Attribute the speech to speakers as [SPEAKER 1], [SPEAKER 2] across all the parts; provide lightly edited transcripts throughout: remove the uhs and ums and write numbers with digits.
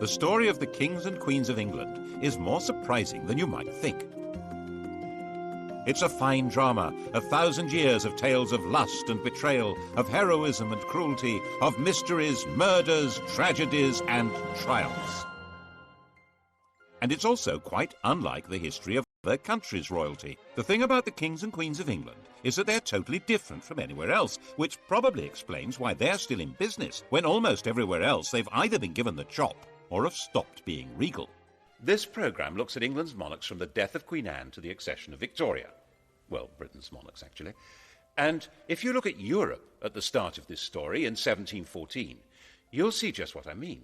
[SPEAKER 1] The story of the kings and queens of England is more surprising than you might think. It's a fine drama, 1,000 years of tales of lust and betrayal, of heroism and cruelty, of mysteries, murders, tragedies, and triumphs. And it's also quite unlike the history of other countries' royalty. The thing about the kings and queens of England is that they're totally different from anywhere else, which probably explains why they're still in business when almost everywhere else they've either been given the chop or have stopped being regal. This programme looks at England's monarchs from the death of Queen Anne to the accession of Victoria. Well, Britain's monarchs, actually. And if you look at Europe at the start of this story in 1714, you'll see just what I mean.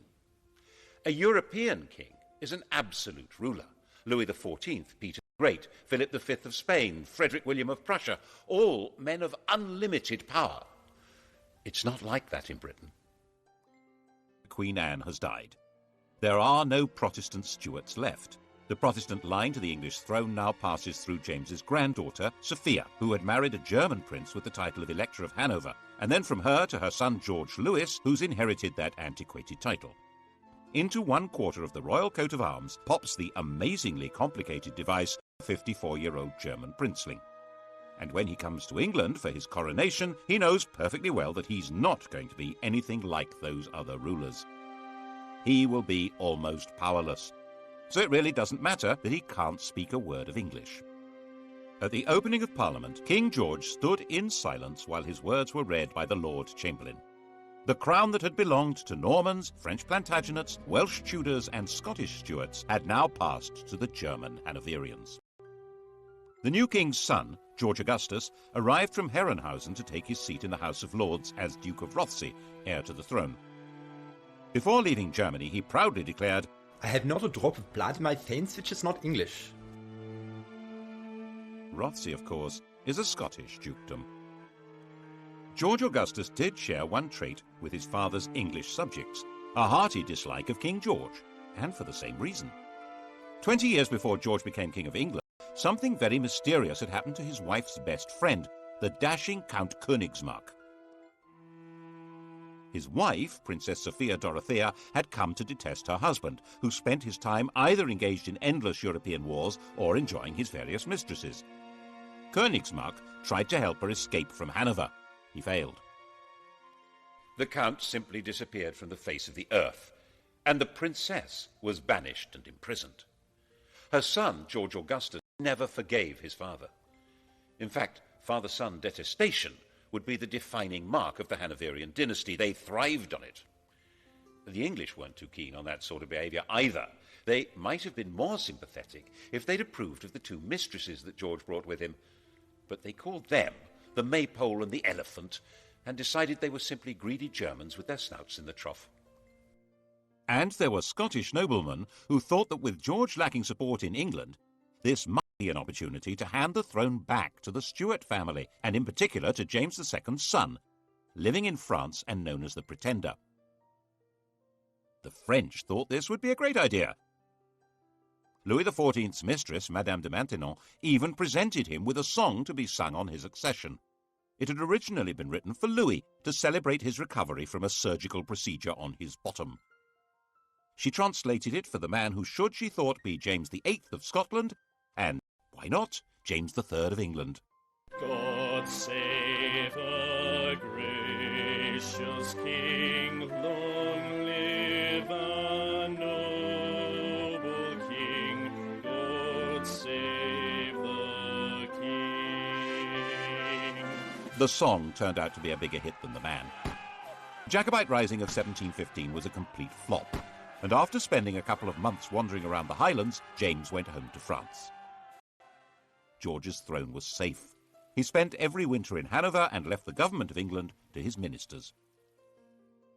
[SPEAKER 1] A European king is an absolute ruler. Louis XIV, Peter the Great, Philip V of Spain, Frederick William of Prussia, all men of unlimited power. It's not like that in Britain. Queen Anne has died. There are no Protestant Stuarts left. The Protestant line to the English throne now passes through James's granddaughter, Sophia, who had married a German prince with the title of Elector of Hanover, and then from her to her son George Louis, who's inherited that antiquated title. Into one quarter of the royal coat of arms pops the amazingly complicated device of a 54-year-old German princeling. And when he comes to England for his coronation, he knows perfectly well that he's not going to be anything like those other rulers. He will be almost powerless. So it really doesn't matter that he can't speak a word of English. At the opening of Parliament, King George stood in silence while his words were read by the Lord Chamberlain. The crown that had belonged to Normans, French Plantagenets, Welsh Tudors and Scottish Stuarts had now passed to the German Hanoverians. The new king's son, George Augustus, arrived from Herrenhausen to take his seat in the House of Lords as Duke of Rothesay, heir to the throne. Before leaving Germany, he proudly declared,
[SPEAKER 2] "I have not a drop of blood in my veins which is not English."
[SPEAKER 1] Rothesay, of course, is a Scottish dukedom. George Augustus did share one trait with his father's English subjects, a hearty dislike of King George, and for the same reason. 20 years before George became King of England, something very mysterious had happened to his wife's best friend, the dashing Count Königsmarck. His wife, Princess Sophia Dorothea, had come to detest her husband, who spent his time either engaged in endless European wars or enjoying his various mistresses. Königsmarck tried to help her escape from Hanover. He failed. The Count simply disappeared from the face of the earth, and the princess was banished and imprisoned. Her son, George Augustus, never forgave his father. In fact, father-son detestation would be the defining mark of the Hanoverian dynasty. They thrived on it. The English weren't too keen on that sort of behaviour either. They might have been more sympathetic if they'd approved of the two mistresses that George brought with him, but they called them the Maypole and the Elephant, and decided they were simply greedy Germans with their snouts in the trough. And there were Scottish noblemen who thought that with George lacking support in England, this might be an opportunity to hand the throne back to the Stuart family, and in particular to James II's son, living in France and known as the Pretender. The French thought this would be a great idea. Louis XIV's mistress, Madame de Maintenon, even presented him with a song to be sung on his accession. It had originally been written for Louis to celebrate his recovery from a surgical procedure on his bottom. She translated it for the man who should, she thought, be James VIII of Scotland, and, why not, James III of England.
[SPEAKER 3] God save a gracious King, long live a noble King, God save the King.
[SPEAKER 1] The song turned out to be a bigger hit than the man. The Jacobite Rising of 1715 was a complete flop, and after spending a couple of months wandering around the Highlands, James went home to France. George's throne was safe. He spent every winter in Hanover and left the government of England to his ministers.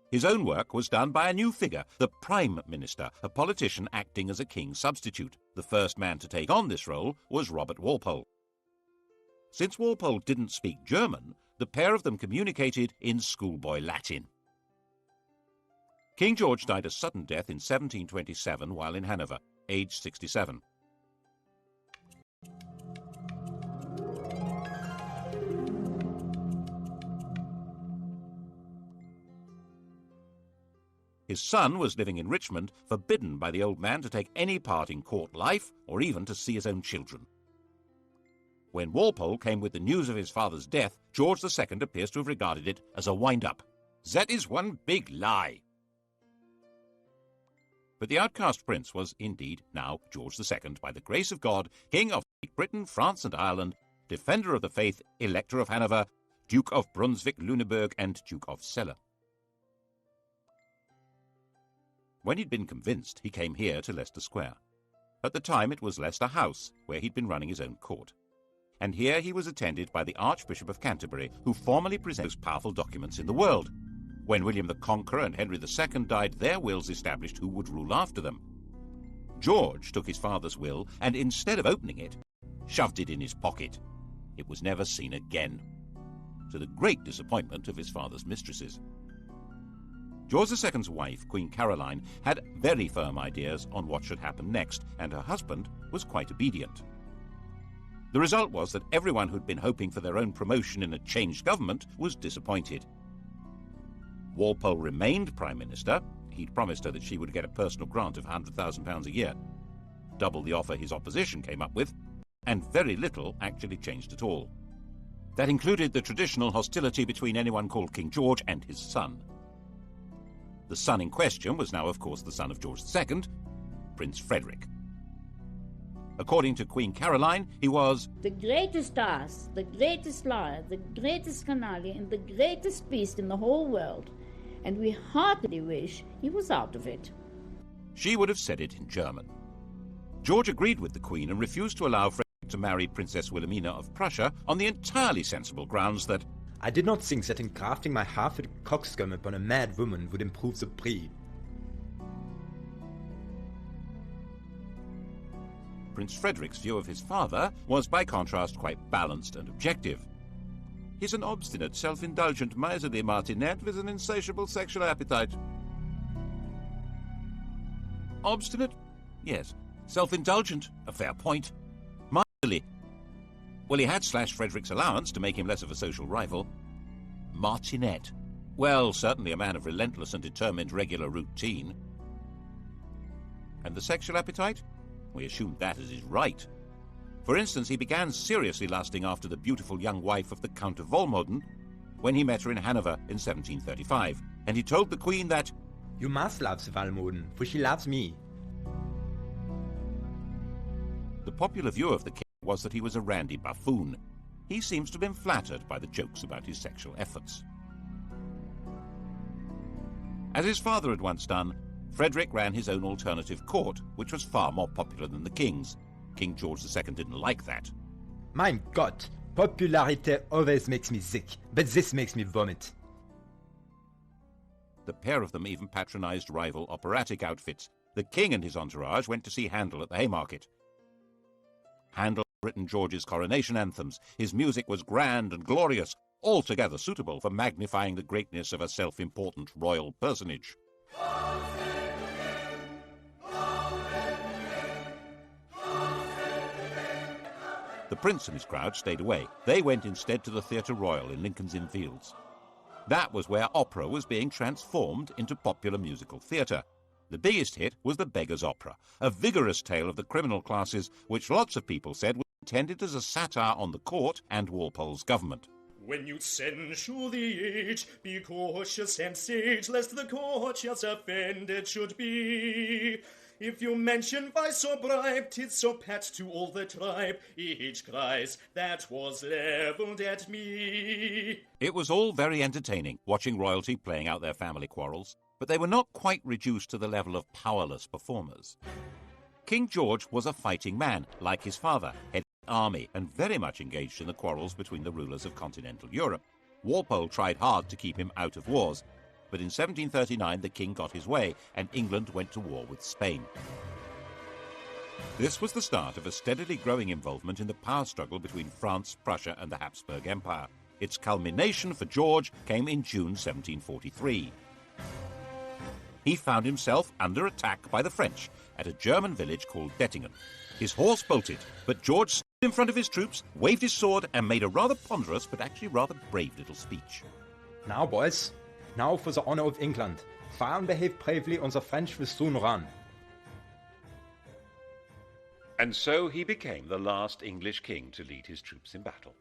[SPEAKER 1] His own work was done by a new figure, the Prime Minister, a politician acting as a king's substitute. The first man to take on this role was Robert Walpole. Since Walpole didn't speak German, the pair of them communicated in schoolboy Latin. King George died a sudden death in 1727 while in Hanover, aged 67. His son was living in Richmond, forbidden by the old man to take any part in court life or even to see his own children. When Walpole came with the news of his father's death, George II appears to have regarded it as a wind-up. "That is one big lie." But the outcast prince was indeed now George II, by the grace of God, King of Great Britain, France and Ireland, Defender of the Faith, Elector of Hanover, Duke of Brunswick-Lüneburg and Duke of Celle. When he'd been convinced, he came here to Leicester Square. At the time it was Leicester House, where he'd been running his own court. And here he was attended by the Archbishop of Canterbury, who formally presented the most powerful documents in the world. When William the Conqueror and Henry II died, their wills established who would rule after them. George took his father's will and, instead of opening it, shoved it in his pocket. It was never seen again, to the great disappointment of his father's mistresses. George II's wife, Queen Caroline, had very firm ideas on what should happen next, and her husband was quite obedient. The result was that everyone who'd been hoping for their own promotion in a changed government was disappointed. Walpole remained Prime Minister. He'd promised her that she would get a personal grant of £100,000 a year, double the offer his opposition came up with, and very little actually changed at all. That included the traditional hostility between anyone called King George and his son. The son in question was now, of course, the son of George II, Prince Frederick. According to Queen Caroline, he was
[SPEAKER 4] the greatest ass, the greatest liar, the greatest canaille, and the greatest beast in the whole world, and we heartily wish he was out of it.
[SPEAKER 1] She would have said it in German. George agreed with the Queen and refused to allow Frederick to marry Princess Wilhelmina of Prussia on the entirely sensible grounds that
[SPEAKER 2] I did not think that engrafting my half-witted coxcomb upon a mad woman would improve the breed.
[SPEAKER 1] Prince Frederick's view of his father was, by contrast, quite balanced and objective. He's an obstinate, self-indulgent, miserly martinet with an insatiable sexual appetite. Obstinate? Yes. Self-indulgent? A fair point. Miserly? Well, he had slashed Frederick's allowance to make him less of a social rival. Martinet? Well, certainly a man of relentless and determined regular routine. And the sexual appetite? We assumed that as his right. For instance, he began seriously lusting after the beautiful young wife of the Count of Volmoden when he met her in Hanover in 1735, and he told the Queen that,
[SPEAKER 2] "You must love the Volmoden, for she loves me."
[SPEAKER 1] The popular view of the king was that he was a randy buffoon. He seems to have been flattered by the jokes about his sexual efforts. As his father had once done, Frederick ran his own alternative court, which was far more popular than the king's. King George II didn't like that.
[SPEAKER 2] Mein Gott, popularity always makes me sick, but this makes me vomit.
[SPEAKER 1] The pair of them even patronized rival operatic outfits. The king and his entourage went to see Handel at the Haymarket. Handel had written George's coronation anthems. His music was grand and glorious, altogether suitable for magnifying the greatness of a self-important royal personage. The prince and his crowd stayed away. They went instead to the Theatre Royal in Lincoln's Inn Fields. That was where opera was being transformed into popular musical theatre. The biggest hit was The Beggar's Opera, a vigorous tale of the criminal classes, which lots of people said was intended as a satire on the court and Walpole's government.
[SPEAKER 3] When you censure the age, be cautious and sage, lest the courtiers offended should be. If you mention vice or bribe, 'tis so pat to all the tribe. Each cries, that was levelled at me.
[SPEAKER 1] It was all very entertaining, watching royalty playing out their family quarrels, but they were not quite reduced to the level of powerless performers. King George was a fighting man, like his father, head of the army, and very much engaged in the quarrels between the rulers of continental Europe. Walpole tried hard to keep him out of wars, but in 1739 the king got his way, and England went to war with Spain. This was the start of a steadily growing involvement in the power struggle between France, Prussia, and the Habsburg Empire. Its culmination for George came in June 1743. He found himself under attack by the French at a German village called Dettingen. His horse bolted, but George stood in front of his troops, waved his sword, and made a rather ponderous but actually rather brave little speech.
[SPEAKER 2] Now, boys, now for the honor of England. France behaved bravely and the French will soon run.
[SPEAKER 1] And so he became the last English king to lead his troops in battle.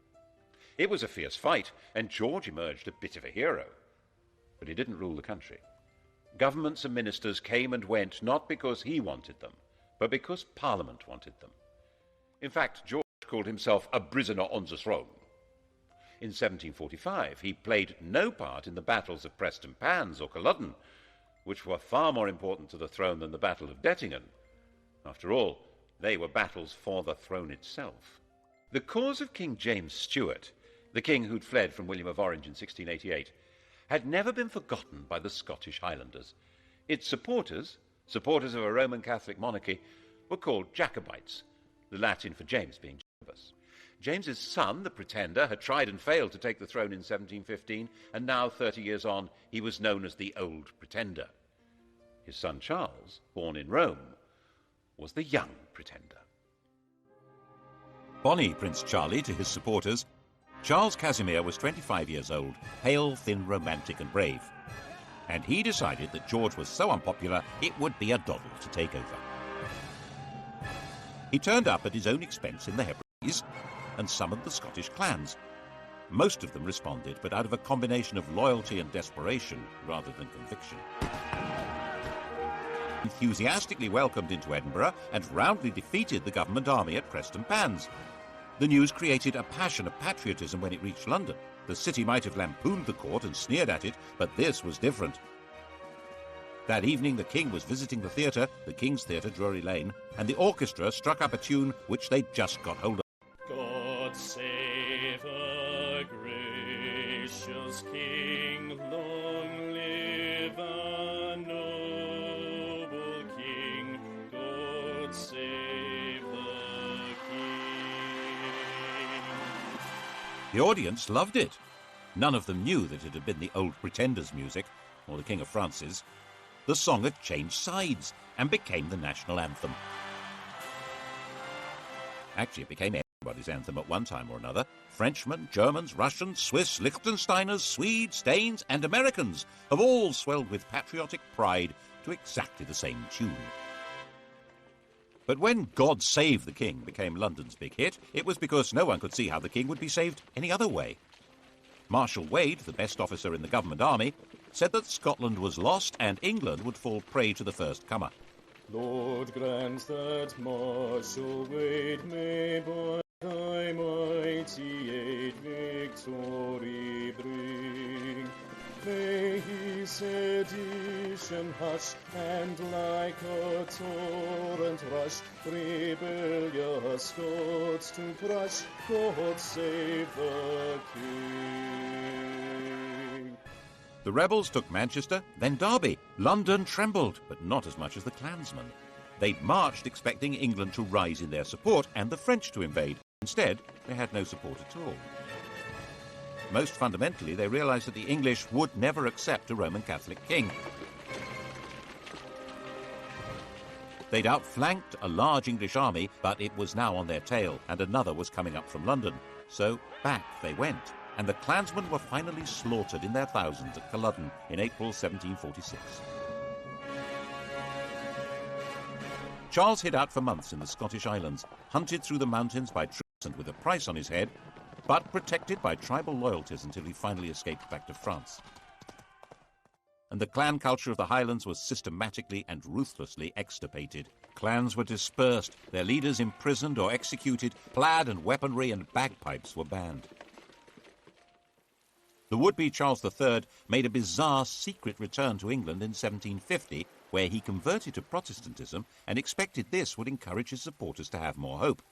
[SPEAKER 1] It was a fierce fight, and George emerged a bit of a hero. But he didn't rule the country. Governments and ministers came and went not because he wanted them, but because Parliament wanted them. In fact, George called himself a prisoner on the throne. In 1745, he played no part in the battles of Prestonpans or Culloden, which were far more important to the throne than the Battle of Dettingen. After all, they were battles for the throne itself. The cause of King James Stuart, the king who'd fled from William of Orange in 1688, had never been forgotten by the Scottish Highlanders. Its supporters of a Roman Catholic monarchy, were called Jacobites, the Latin for James being Jacobus. James's son, the Pretender, had tried and failed to take the throne in 1715, and now, 30 years on, he was known as the Old Pretender. His son Charles, born in Rome, was the Young Pretender. Bonnie Prince Charlie to his supporters, Charles Casimir was 25 years old, pale, thin, romantic and brave. And he decided that George was so unpopular it would be a doddle to take over. He turned up at his own expense in the Hebrides and summoned the Scottish clans. Most of them responded, but out of a combination of loyalty and desperation rather than conviction. Enthusiastically welcomed into Edinburgh and roundly defeated the government army at Prestonpans. The news created a passion of patriotism when it reached London. The city might have lampooned the court and sneered at it, but this was different. That evening the king was visiting the theatre, the King's Theatre, Drury Lane, and the orchestra struck up a tune which they'd just got hold of.
[SPEAKER 3] God save a gracious king, long live a noble king, God save the king.
[SPEAKER 1] The audience loved it. None of them knew that it had been the Old Pretender's music, or the King of France's. The song had changed sides and became the national anthem. Actually, it became everybody's anthem at one time or another. Frenchmen, Germans, Russians, Swiss, Liechtensteiners, Swedes, Danes and Americans have all swelled with patriotic pride to exactly the same tune. But when God Save the King became London's big hit, it was because no one could see how the king would be saved any other way. Marshal Wade, the best officer in the government army, said that Scotland was lost and England would fall prey to the first comer.
[SPEAKER 3] Lord, grant that Marshal Wade may by thy mighty aid victory bring. May he sedition hush, and like a torrent rush, rebellious Scots to crush. God save the King.
[SPEAKER 1] The rebels took Manchester, then Derby. London trembled, but not as much as the clansmen. They'd marched expecting England to rise in their support and the French to invade. Instead, they had no support at all. Most fundamentally, they realized that the English would never accept a Roman Catholic king. They'd outflanked a large English army, but it was now on their tail, and another was coming up from London. So back they went, and the clansmen were finally slaughtered in their thousands at Culloden in April 1746. Charles hid out for months in the Scottish Islands, hunted through the mountains by troops and with a price on his head, but protected by tribal loyalties until he finally escaped back to France. And the clan culture of the Highlands was systematically and ruthlessly extirpated. Clans were dispersed, their leaders imprisoned or executed, plaid and weaponry and bagpipes were banned. The would-be Charles III made a bizarre secret return to England in 1750, where he converted to Protestantism and expected this would encourage his supporters to have more hope.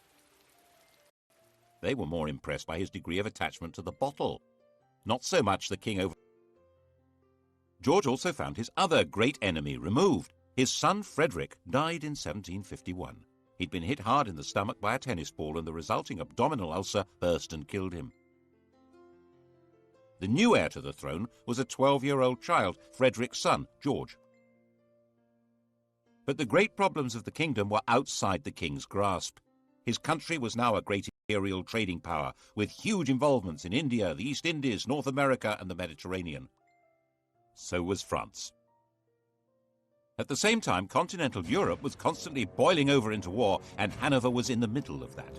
[SPEAKER 1] They were more impressed by his degree of attachment to the bottle, not so much the king over. George also found his other great enemy removed. His son Frederick died in 1751. He'd been hit hard in the stomach by a tennis ball, and the resulting abdominal ulcer burst and killed him. The new heir to the throne was a 12-year-old child, Frederick's son, George. But the great problems of the kingdom were outside the king's grasp. His country was now a great imperial trading power, with huge involvements in India, the East Indies, North America, and the Mediterranean. So was France. At the same time, continental Europe was constantly boiling over into war, and Hanover was in the middle of that.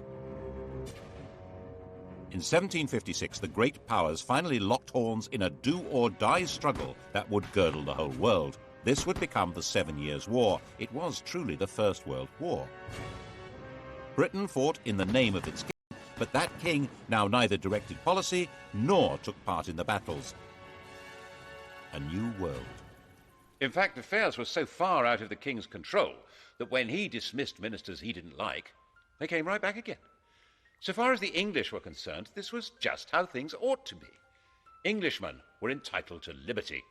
[SPEAKER 1] In 1756, the great powers finally locked horns in a do-or-die struggle that would girdle the whole world. This would become the 7 Years' War. It was truly the First World War. Britain fought in the name of its king, but that king now neither directed policy nor took part in the battles. A new world.
[SPEAKER 5] In fact, affairs were so far out of the king's control that when he dismissed ministers he didn't like, they came right back again. So far as the English were concerned, this was just how things ought to be. Englishmen were entitled to liberty.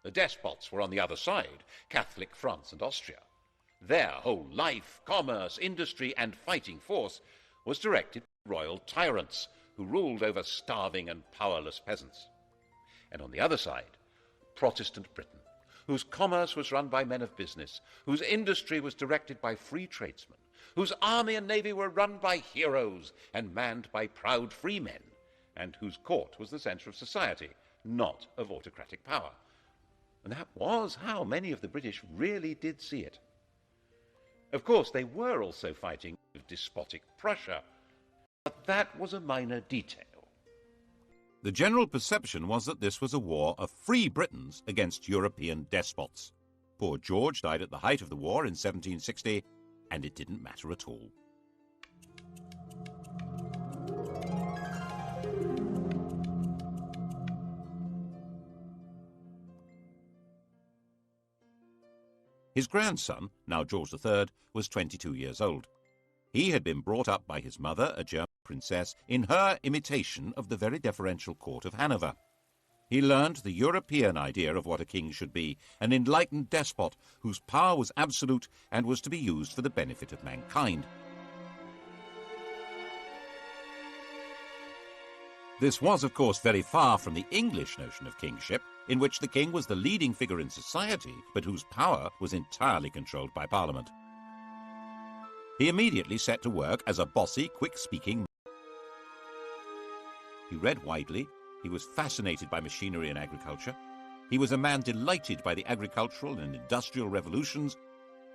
[SPEAKER 5] The despots were on the other side, Catholic France and Austria. Their whole life, commerce, industry, and fighting force was directed by royal tyrants who ruled over starving and powerless peasants. And on the other side, Protestant Britain, whose commerce was run by men of business, whose industry was directed by free tradesmen, whose army and navy were run by heroes and manned by proud free men, and whose court was the centre of society, not of autocratic power. And that was how many of the British really did see it. Of course, they were also fighting with despotic Prussia, but that was a minor detail.
[SPEAKER 1] The general perception was that this was a war of free Britons against European despots. Poor George died at the height of the war in 1760, and it didn't matter at all. His grandson, now George III, was 22 years old. He had been brought up by his mother, a German princess, in her imitation of the very deferential court of Hanover. He learned the European idea of what a king should be, an enlightened despot whose power was absolute and was to be used for the benefit of mankind. This was, of course, very far from the English notion of kingship, in which the king was the leading figure in society, but whose power was entirely controlled by Parliament. He immediately set to work as a bossy, quick-speaking man. He read widely. He was fascinated by machinery and agriculture. He was a man delighted by the agricultural and industrial revolutions,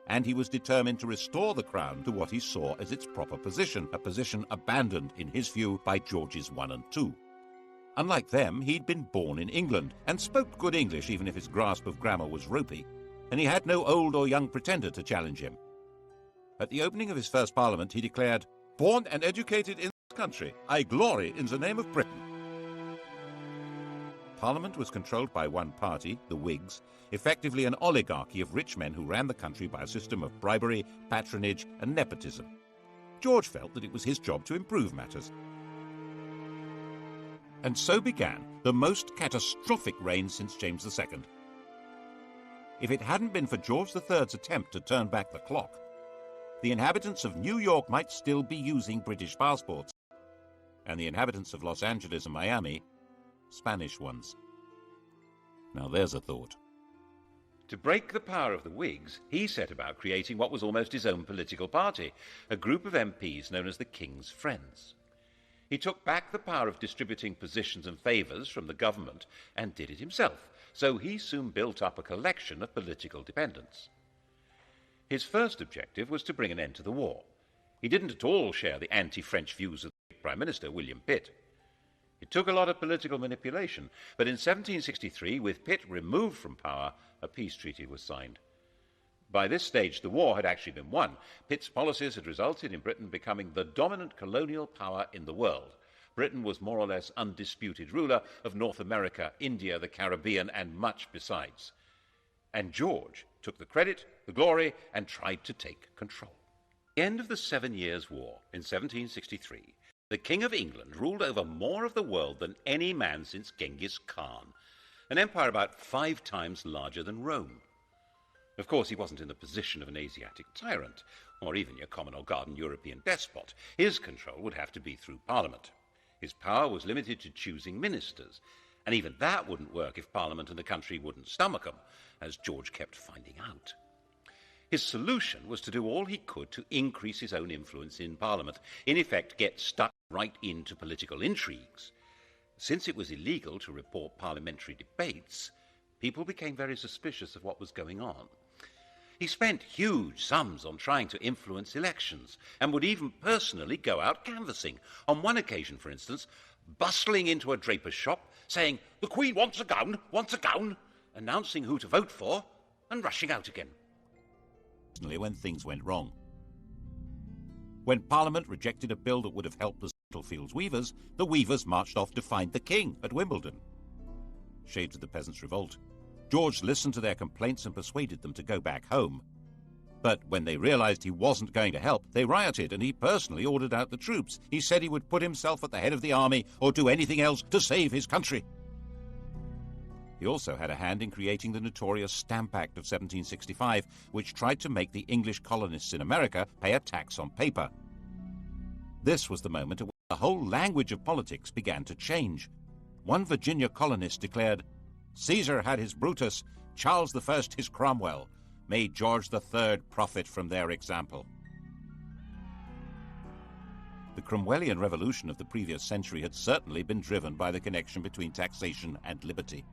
[SPEAKER 1] and he was determined to restore the crown to what he saw as its proper position, a position abandoned, in his view, by Georges I and II. Unlike them, he'd been born in England and spoke good English, even if his grasp of grammar was ropey, and he had no old or young pretender to challenge him. At the opening of his first parliament, he declared, "Born and educated in this country, I glory in the name of Britain." Parliament was controlled by one party, the Whigs, effectively an oligarchy of rich men who ran the country by a system of bribery, patronage, and nepotism. George felt that it was his job to improve matters. And so began the most catastrophic reign since James II. If it hadn't been for George III's attempt to turn back the clock, the inhabitants of New York might still be using British passports, and the inhabitants of Los Angeles and Miami, Spanish ones. Now there's a thought.
[SPEAKER 5] To break the power of the Whigs, he set about creating what was almost his own political party, a group of MPs known as the King's Friends. He took back the power of distributing positions and favours from the government and did it himself, so he soon built up a collection of political dependents. His first objective was to bring an end to the war. He didn't at all share the anti-French views of the Prime Minister, William Pitt. It took a lot of political manipulation, but in 1763, with Pitt removed from power, a peace treaty was signed. By this stage, the war had actually been won. Pitt's policies had resulted in Britain becoming the dominant colonial power in the world. Britain was more or less undisputed ruler of North America, India, the Caribbean, and much besides. And George took the credit, the glory, and tried to take control. At the end of the 7 Years' War in 1763, the King of England ruled over more of the world than any man since Genghis Khan, an empire about 5 times larger than Rome. Of course, he wasn't in the position of an Asiatic tyrant, or even your common or garden European despot. His control would have to be through Parliament. His power was limited to choosing ministers, and even that wouldn't work if Parliament and the country wouldn't stomach them, as George kept finding out. His solution was to do all he could to increase his own influence in Parliament, in effect get stuck right into political intrigues. Since it was illegal to report parliamentary debates, people became very suspicious of what was going on. He spent huge sums on trying to influence elections and would even personally go out canvassing. On one occasion, for instance, bustling into a draper's shop, saying, "The Queen wants a gown," announcing who to vote for, and rushing out again.
[SPEAKER 1] When things went wrong. When Parliament rejected a bill that would have helped the Spitalfields weavers, the weavers marched off to find the king at Wimbledon. Shades of the Peasants' Revolt. George listened to their complaints and persuaded them to go back home. But when they realized he wasn't going to help, they rioted, and he personally ordered out the troops. He said he would put himself at the head of the army or do anything else to save his country. He also had a hand in creating the notorious Stamp Act of 1765, which tried to make the English colonists in America pay a tax on paper. This was the moment at which the whole language of politics began to change. One Virginia colonist declared, "Caesar had his Brutus, Charles I his Cromwell. May George III profit from their example." The Cromwellian revolution of the previous century had certainly been driven by the connection between taxation and liberty.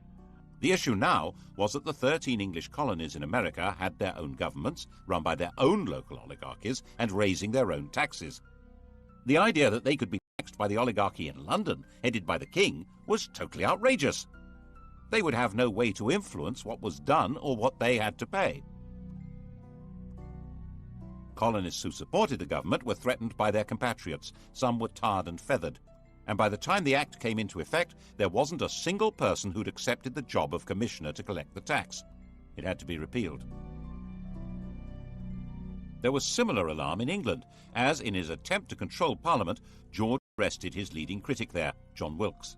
[SPEAKER 1] The issue now was that the 13 English colonies in America had their own governments, run by their own local oligarchies, and raising their own taxes. The idea that they could be taxed by the oligarchy in London, headed by the king, was totally outrageous. They would have no way to influence what was done or what they had to pay. Colonists who supported the government were threatened by their compatriots. Some were tarred and feathered. And by the time the act came into effect, there wasn't a single person who'd accepted the job of commissioner to collect the tax. It had to be repealed. There was similar alarm in England, as in his attempt to control Parliament, George arrested his leading critic there, John Wilkes.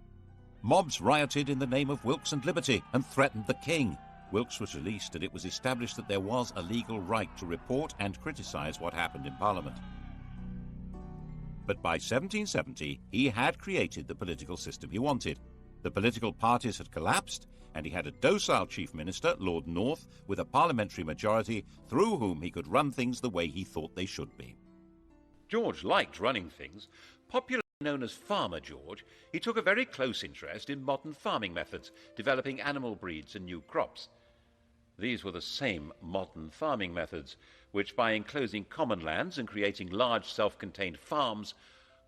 [SPEAKER 1] Mobs rioted in the name of Wilkes and liberty and threatened the king. Wilkes was released, and it was established that there was a legal right to report and criticise what happened in Parliament. But by 1770, he had created the political system he wanted. The political parties had collapsed, and he had a docile chief minister, Lord North, with a parliamentary majority through whom he could run things the way he thought they should be.
[SPEAKER 5] George liked running things. Popularly known as Farmer George, he took a very close interest in modern farming methods, developing animal breeds and new crops. These were the same modern farming methods which, by enclosing common lands and creating large self-contained farms,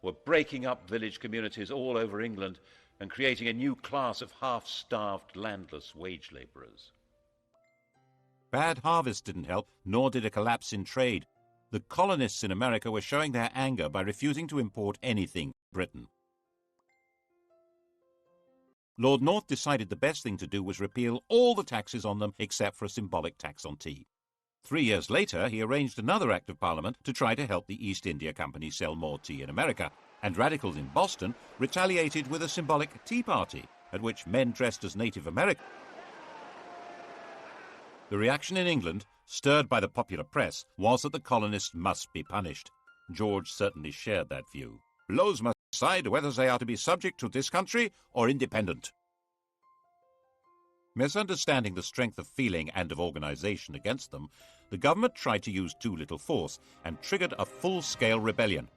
[SPEAKER 5] were breaking up village communities all over England and creating a new class of half-starved, landless wage labourers.
[SPEAKER 1] Bad harvests didn't help, nor did a collapse in trade. The colonists in America were showing their anger by refusing to import anything from Britain. Lord North decided the best thing to do was repeal all the taxes on them except for a symbolic tax on tea. 3 years later, he arranged another Act of Parliament to try to help the East India Company sell more tea in America, and radicals in Boston retaliated with a symbolic Tea Party, at which men dressed as Native Americans. The reaction in England, stirred by the popular press, was that the colonists must be punished. George certainly shared that view. Laws must decide whether they are to be subject to this country or independent. Misunderstanding the strength of feeling and of organisation against them, the government tried to use too little force and triggered a full-scale rebellion.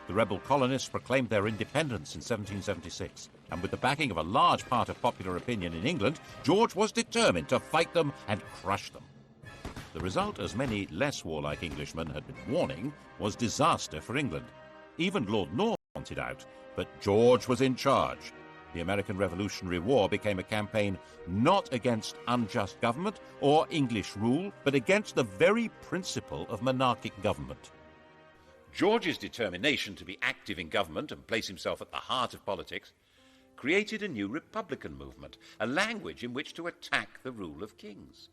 [SPEAKER 1] The rebel colonists proclaimed their independence in 1776, and with the backing of a large part of popular opinion in England, George was determined to fight them and crush them. The result, as many less warlike Englishmen had been warning, was disaster for England. Even Lord North wanted out, but George was in charge. The American Revolutionary War became a campaign not against unjust government or English rule, but against the very principle of monarchic government.
[SPEAKER 5] George's determination to be active in government and place himself at the heart of politics created a new republican movement, a language in which to attack the rule of kings.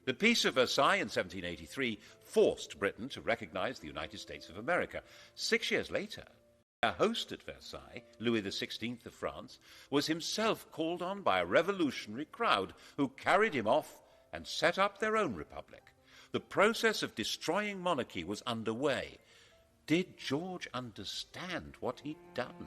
[SPEAKER 5] The Peace of Versailles in 1783 forced Britain to recognise the United States of America. 6 years later, our host at Versailles, Louis XVI of France, was himself called on by a revolutionary crowd who carried him off and set up their own republic. The process of destroying monarchy was underway. Did George understand what he'd done?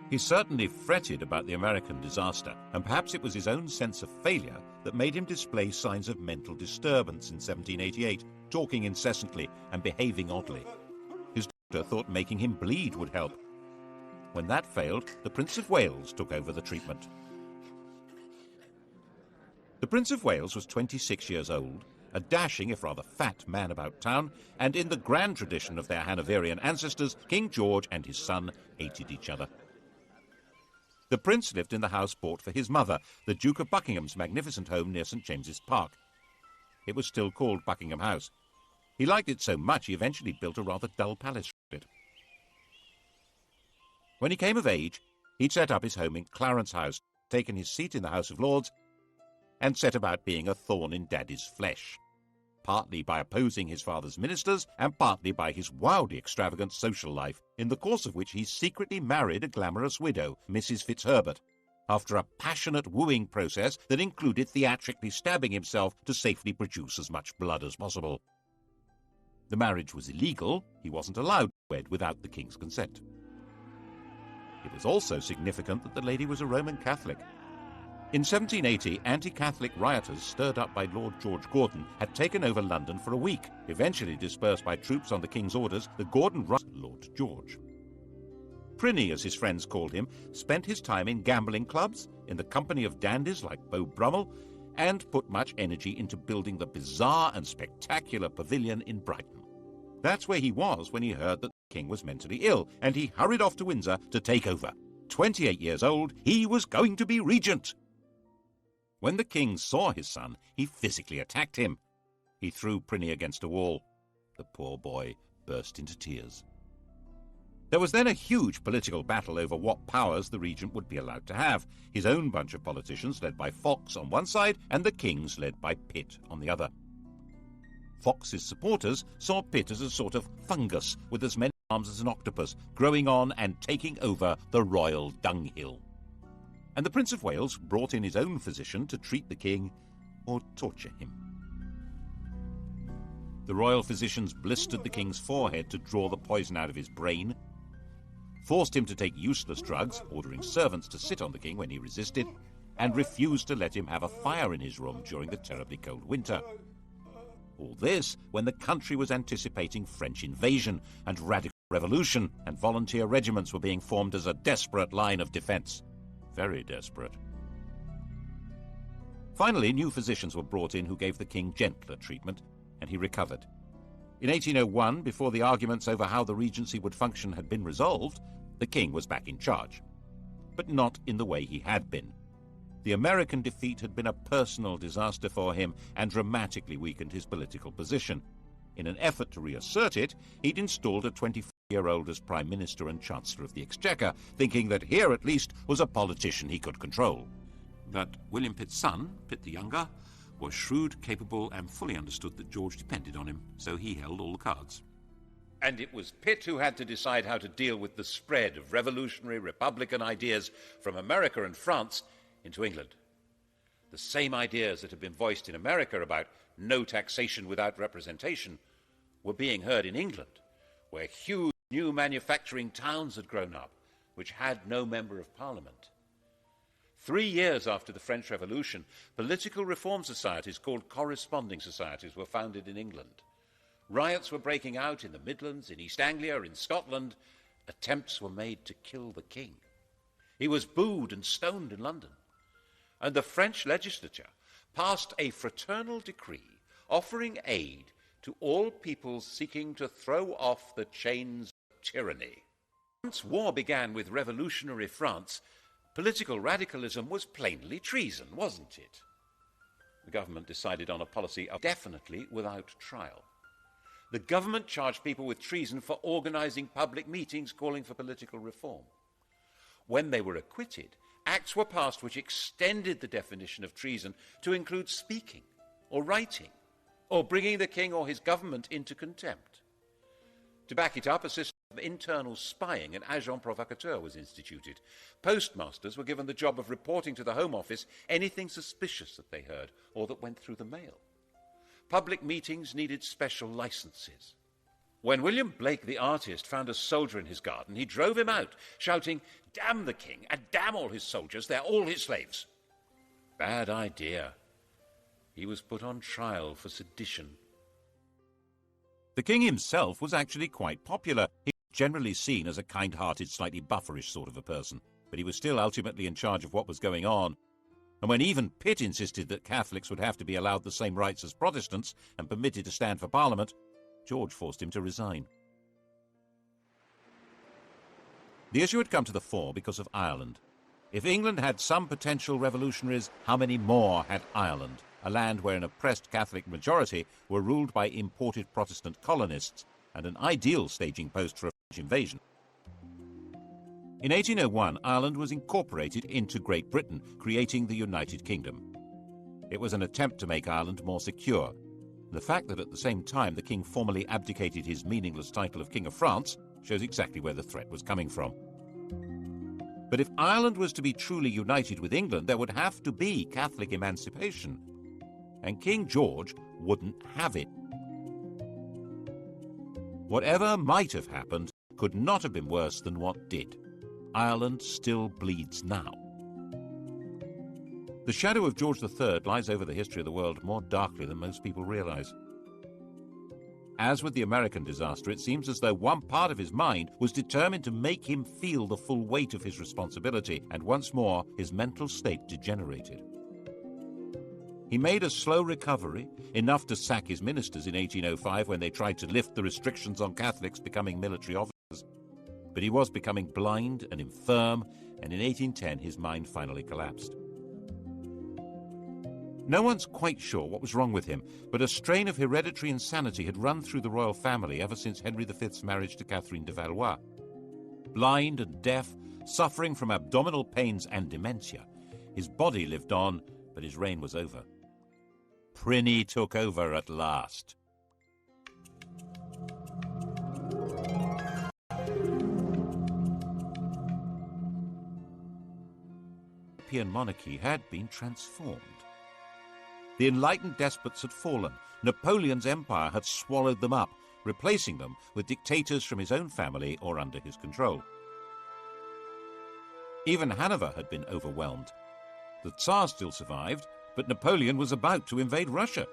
[SPEAKER 1] He certainly fretted about the American disaster, and perhaps it was his own sense of failure that made him display signs of mental disturbance in 1788, talking incessantly and behaving oddly. His doctor thought making him bleed would help. When that failed, the Prince of Wales took over the treatment. The Prince of Wales was 26 years old, a dashing if rather fat man about town, and in the grand tradition of their Hanoverian ancestors, King George and his son hated each other. The prince lived in the house bought for his mother, the Duke of Buckingham's magnificent home near St James's Park. It was still called Buckingham House. He liked it so much he eventually built a rather dull palace for it. When he came of age, he'd set up his home in Clarence House, taken his seat in the House of Lords, and set about being a thorn in Daddy's flesh, partly by opposing his father's ministers and partly by his wildly extravagant social life, in the course of which he secretly married a glamorous widow, Mrs. Fitzherbert, after a passionate wooing process that included theatrically stabbing himself to safely produce as much blood as possible. The marriage was illegal. He wasn't allowed to wed without the king's consent. It was also significant that the lady was a Roman Catholic. In 1780, anti-Catholic rioters, stirred up by Lord George Gordon, had taken over London for a week. Eventually dispersed by troops on the king's orders, the Gordon Lord George. Prinny, as his friends called him, spent his time in gambling clubs, in the company of dandies like Beau Brummel, and put much energy into building the bizarre and spectacular pavilion in Brighton. That's where he was when he heard that the king was mentally ill, and he hurried off to Windsor to take over. 28 years old, he was going to be regent. When the king saw his son, he physically attacked him. He threw Prinny against a wall. The poor boy burst into tears. There was then a huge political battle over what powers the regent would be allowed to have. His own bunch of politicians, led by Fox on one side, and the king's, led by Pitt, on the other. Fox's supporters saw Pitt as a sort of fungus with as many arms as an octopus, growing on and taking over the royal dunghill. And the Prince of Wales brought in his own physician to treat the king or torture him. The royal physicians blistered the king's forehead to draw the poison out of his brain, forced him to take useless drugs, ordering servants to sit on the king when he resisted, and refused to let him have a fire in his room during the terribly cold winter. All this when the country was anticipating French invasion and radical revolution, and volunteer regiments were being formed as a desperate line of defense. Very desperate. Finally, new physicians were brought in who gave the king gentler treatment, and he recovered. In 1801, before the arguments over how the regency would function had been resolved, the king was back in charge. But not in the way he had been. The American defeat had been a personal disaster for him and dramatically weakened his political position. In an effort to reassert it, he'd installed a 24-year-old as Prime Minister and Chancellor of the Exchequer, thinking that here at least was a politician he could control. But William Pitt's son, Pitt the Younger, was shrewd, capable, and fully understood that George depended on him, so he held all the cards.
[SPEAKER 5] And it was Pitt who had to decide how to deal with the spread of revolutionary Republican ideas from America and France into England. The same ideas that had been voiced in America about no taxation without representation were being heard in England, where huge new manufacturing towns had grown up, which had no member of Parliament. 3 years after the French Revolution, political reform societies called corresponding societies were founded in England. Riots were breaking out in the Midlands, in East Anglia, in Scotland. Attempts were made to kill the king. He was booed and stoned in London. And the French legislature passed a fraternal decree offering aid to all peoples seeking to throw off the chains of tyranny. Once war began with revolutionary France, political radicalism was plainly treason, wasn't it? The government decided on a policy of definitely without trial. The government charged people with treason for organizing public meetings calling for political reform. When they were acquitted, acts were passed which extended the definition of treason to include speaking or writing or bringing the king or his government into contempt. To back it up, a system of internal spying, an agent provocateur, was instituted. Postmasters were given the job of reporting to the Home Office anything suspicious that they heard or that went through the mail. Public meetings needed special licenses. When William Blake the artist found a soldier in his garden, he drove him out, shouting, "Damn the king and damn all his soldiers, they're all his slaves." Bad idea. He was put on trial for sedition.
[SPEAKER 1] The king himself was actually quite popular. He was generally seen as a kind-hearted, slightly bufferish sort of a person, but he was still ultimately in charge of what was going on. And when even Pitt insisted that Catholics would have to be allowed the same rights as Protestants and permitted to stand for Parliament, George forced him to resign. The issue had come to the fore because of Ireland. If England had some potential revolutionaries, how many more had Ireland, a land where an oppressed Catholic majority were ruled by imported Protestant colonists and an ideal staging post for a French invasion? In 1801, Ireland was incorporated into Great Britain, creating the United Kingdom. It was an attempt to make Ireland more secure. The fact that at the same time the king formally abdicated his meaningless title of King of France shows exactly where the threat was coming from. But if Ireland was to be truly united with England, there would have to be Catholic emancipation. And King George wouldn't have it. Whatever might have happened could not have been worse than what did. Ireland still bleeds now. The shadow of George III lies over the history of the world more darkly than most people realize. As with the American disaster, it seems as though one part of his mind was determined to make him feel the full weight of his responsibility, and once more his mental state degenerated. He made a slow recovery, enough to sack his ministers in 1805 when they tried to lift the restrictions on Catholics becoming military officers. But he was becoming blind and infirm, and in 1810 his mind finally collapsed. No one's quite sure what was wrong with him, but a strain of hereditary insanity had run through the royal family ever since Henry V's marriage to Catherine de Valois. Blind and deaf, suffering from abdominal pains and dementia, his body lived on, but his reign was over. Prinny took over at last. The European monarchy had been transformed. The enlightened despots had fallen. Napoleon's empire had swallowed them up, replacing them with dictators from his own family or under his control. Even Hanover had been overwhelmed. The Tsar still survived, but Napoleon was about to invade Russia.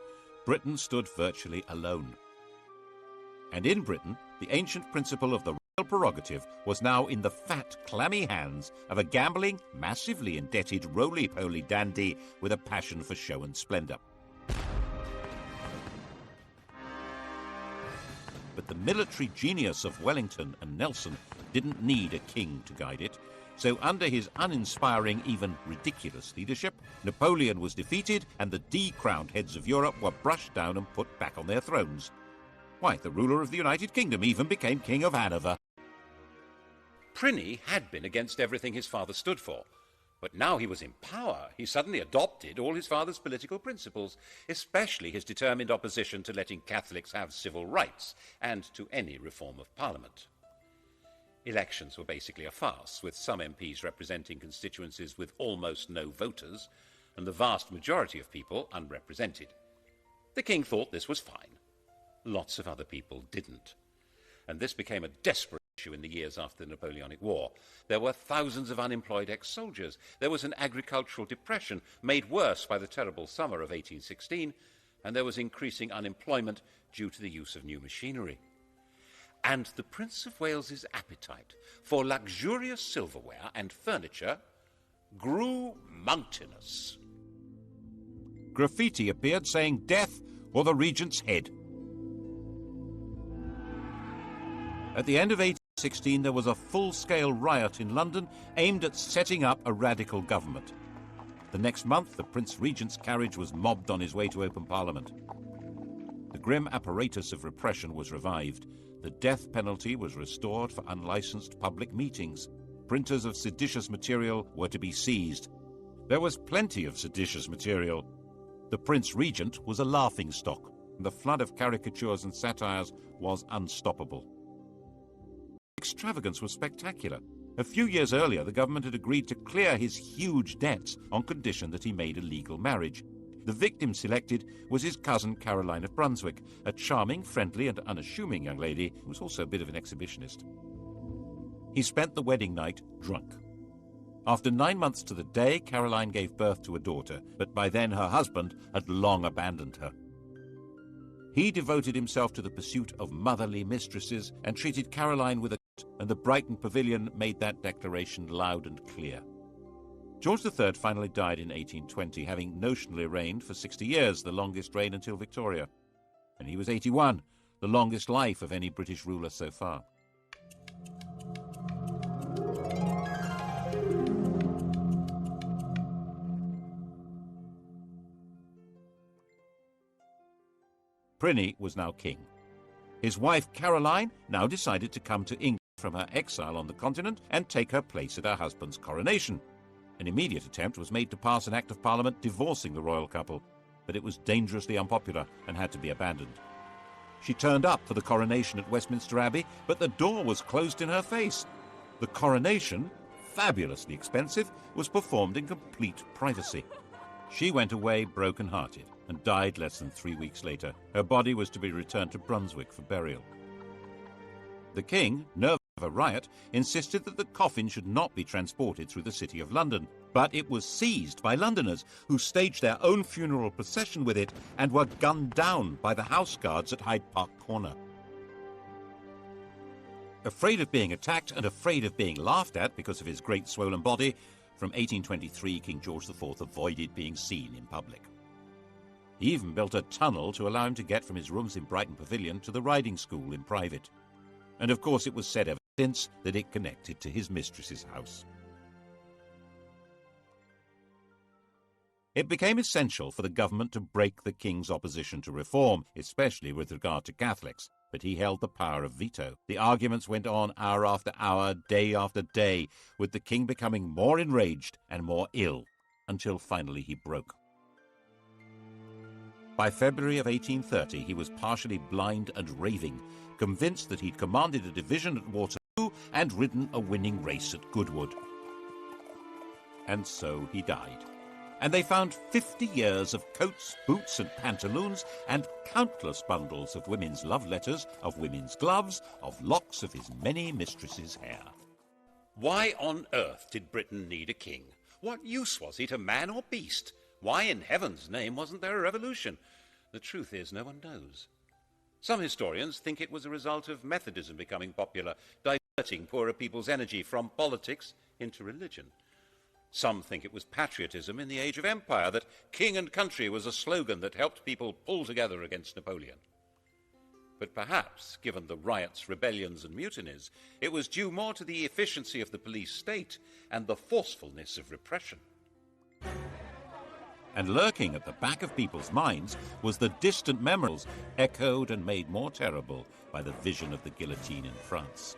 [SPEAKER 1] Britain stood virtually alone. And in Britain, the ancient principle of the royal prerogative was now in the fat, clammy hands of a gambling, massively indebted, roly-poly dandy with a passion for show and splendor. But the military genius of Wellington and Nelson didn't need a king to guide it. So under his uninspiring, even ridiculous leadership, Napoleon was defeated and the decrowned heads of Europe were brushed down and put back on their thrones. Why, the ruler of the United Kingdom even became King of Hanover.
[SPEAKER 5] Prinny had been against everything his father stood for. But now he was in power, he suddenly adopted all his father's political principles, especially his determined opposition to letting Catholics have civil rights and to any reform of Parliament. Elections were basically a farce, with some MPs representing constituencies with almost no voters, and the vast majority of people unrepresented. The king thought this was fine. Lots of other people didn't. And this became a desperate issue in the years after the Napoleonic War. There were thousands of unemployed ex-soldiers. There was an agricultural depression made worse by the terrible summer of 1816, and there was increasing unemployment due to the use of new machinery. And the Prince of Wales's appetite for luxurious silverware and furniture grew mountainous.
[SPEAKER 1] Graffiti appeared saying death or the regent's head. At the end of 1816, there was a full-scale riot in London aimed at setting up a radical government. The next month, the Prince Regent's carriage was mobbed on his way to open Parliament. The grim apparatus of repression was revived. The death penalty was restored for unlicensed public meetings. Printers of seditious material were to be seized. There was plenty of seditious material. The Prince Regent was a laughingstock. The flood of caricatures and satires was unstoppable. Extravagance was spectacular. A few years earlier, the government had agreed to clear his huge debts on condition that he made a legal marriage. The victim selected was his cousin Caroline of Brunswick, a charming, friendly and unassuming young lady who was also a bit of an exhibitionist. He spent the wedding night drunk. After 9 months to the day, Caroline gave birth to a daughter, but by then her husband had long abandoned her. He devoted himself to the pursuit of motherly mistresses and treated Caroline with a and the Brighton Pavilion made that declaration loud and clear. George III finally died in 1820, having notionally reigned for 60 years, the longest reign until Victoria. And he was 81, the longest life of any British ruler so far. Pliny was now king. His wife Caroline now decided to come to England from her exile on the continent and take her place at her husband's coronation. An immediate attempt was made to pass an Act of Parliament divorcing the royal couple, but it was dangerously unpopular and had to be abandoned. She turned up for the coronation at Westminster Abbey, but the door was closed in her face. The coronation, fabulously expensive, was performed in complete privacy. She went away broken-hearted and died less than 3 weeks later. Her body was to be returned to Brunswick for burial. The king, nervous of a riot, insisted that the coffin should not be transported through the city of London, but it was seized by Londoners, who staged their own funeral procession with it and were gunned down by the house guards at Hyde Park Corner. Afraid of being attacked and afraid of being laughed at because of his great swollen body, from 1823 King George IV avoided being seen in public. He even built a tunnel to allow him to get from his rooms in Brighton Pavilion to the riding school in private. And of course it was said ever since that it connected to his mistress's house. It became essential for the government to break the king's opposition to reform, especially with regard to Catholics, but he held the power of veto. The arguments went on hour after hour, day after day, with the king becoming more enraged and more ill, until finally he broke. By February of 1830, he was partially blind and raving, convinced that he'd commanded a division at Waterloo and ridden a winning race at Goodwood. And so he died. And they found 50 years of coats, boots and pantaloons, and countless bundles of women's love letters, of women's gloves, of locks of his many mistresses' hair.
[SPEAKER 5] Why on earth did Britain need a king? What use was he to man or beast? Why in heaven's name wasn't there a revolution? The truth is, no one knows. Some historians think it was a result of Methodism becoming popular, diverting poorer people's energy from politics into religion. Some think it was patriotism in the age of empire, that king and country was a slogan that helped people pull together against Napoleon. But perhaps, given the riots, rebellions and mutinies, it was due more to the efficiency of the police state and the forcefulness of repression.
[SPEAKER 1] And lurking at the back of people's minds was the distant memories, echoed and made more terrible by the vision of the guillotine in France.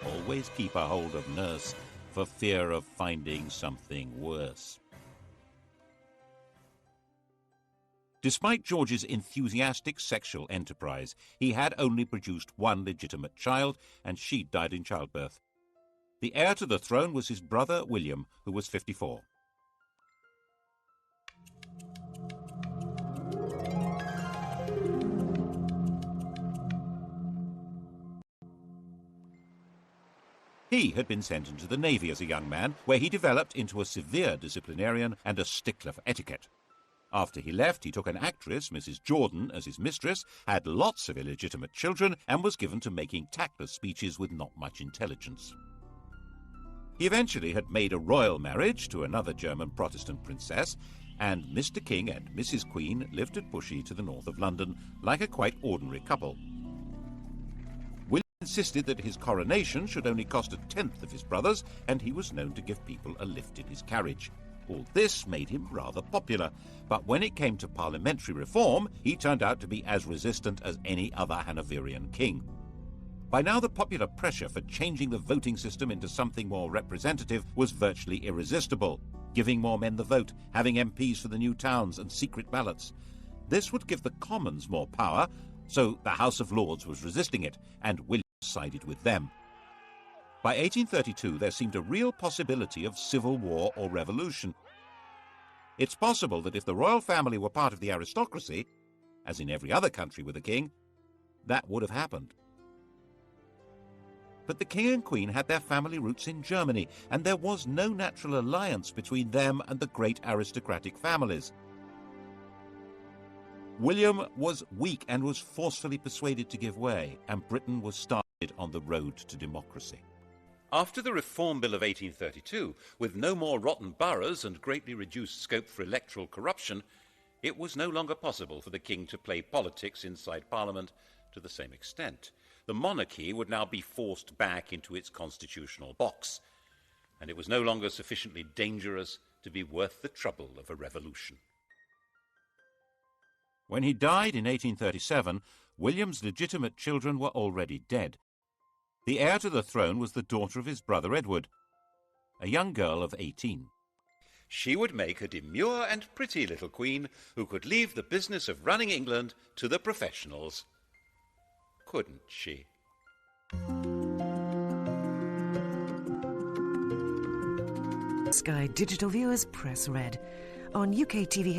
[SPEAKER 1] Always keep a hold of nurse, for fear of finding something worse. Despite George's enthusiastic sexual enterprise, he had only produced one legitimate child, and she died in childbirth. The heir to the throne was his brother William, who was 54. He had been sent into the Navy as a young man, where he developed into a severe disciplinarian and a stickler for etiquette. After he left, he took an actress, Mrs. Jordan, as his mistress, had lots of illegitimate children, and was given to making tactless speeches with not much intelligence. He eventually had made a royal marriage to another German Protestant princess, and Mr. King and Mrs. Queen lived at Bushey to the north of London, like a quite ordinary couple. Insisted that his coronation should only cost 1/10 of his brother's, and he was known to give people a lift in his carriage. All this made him rather popular, but when it came to parliamentary reform, he turned out to be as resistant as any other Hanoverian king. By now the popular pressure for changing the voting system into something more representative was virtually irresistible, giving more men the vote, having MPs for the new towns and secret ballots. This would give the Commons more power, so the House of Lords was resisting it, and William sided with them. By 1832, there seemed a real possibility of civil war or revolution. It's possible that if the royal family were part of the aristocracy, as in every other country with a king, that would have happened. But the king and queen had their family roots in Germany, and there was no natural alliance between them and the great aristocratic families. William was weak and was forcefully persuaded to give way, and Britain was started on the road to democracy.
[SPEAKER 5] After the Reform Bill of 1832, with no more rotten boroughs and greatly reduced scope for electoral corruption, it was no longer possible for the king to play politics inside Parliament to the same extent. The monarchy would now be forced back into its constitutional box, and it was no longer sufficiently dangerous to be worth the trouble of a revolution.
[SPEAKER 1] When he died in 1837, William's legitimate children were already dead. The heir to the throne was the daughter of his brother Edward, a young girl of 18.
[SPEAKER 5] She would make a demure and pretty little queen who could leave the business of running England to the professionals. Couldn't she?
[SPEAKER 6] Sky Digital Viewers press red on UK TV.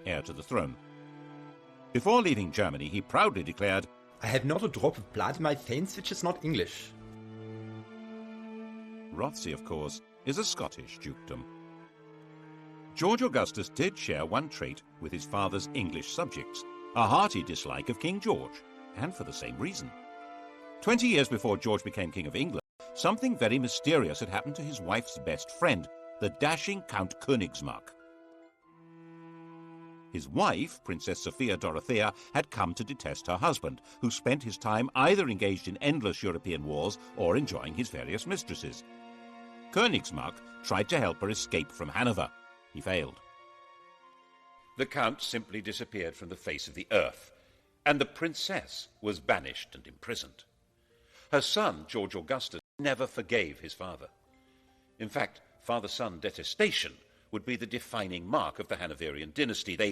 [SPEAKER 1] Heir to the throne. Before leaving Germany, he proudly declared,
[SPEAKER 2] I have not a drop of blood in my veins which is not English.
[SPEAKER 1] Rothesay, of course, is a Scottish dukedom. George Augustus did share one trait with his father's English subjects, a hearty dislike of King George, and for the same reason. 20 years before George became King of England, something very mysterious had happened to his wife's best friend, the dashing Count Königsmarck. His wife, Princess Sophia Dorothea, had come to detest her husband, who spent his time either engaged in endless European wars or enjoying his various mistresses. Königsmarck tried to help her escape from Hanover. He failed.
[SPEAKER 5] The Count simply disappeared from the face of the earth, and the princess was banished and imprisoned. Her son, George Augustus, never forgave his father. In fact, father-son detestation would be the defining mark of the Hanoverian dynasty. They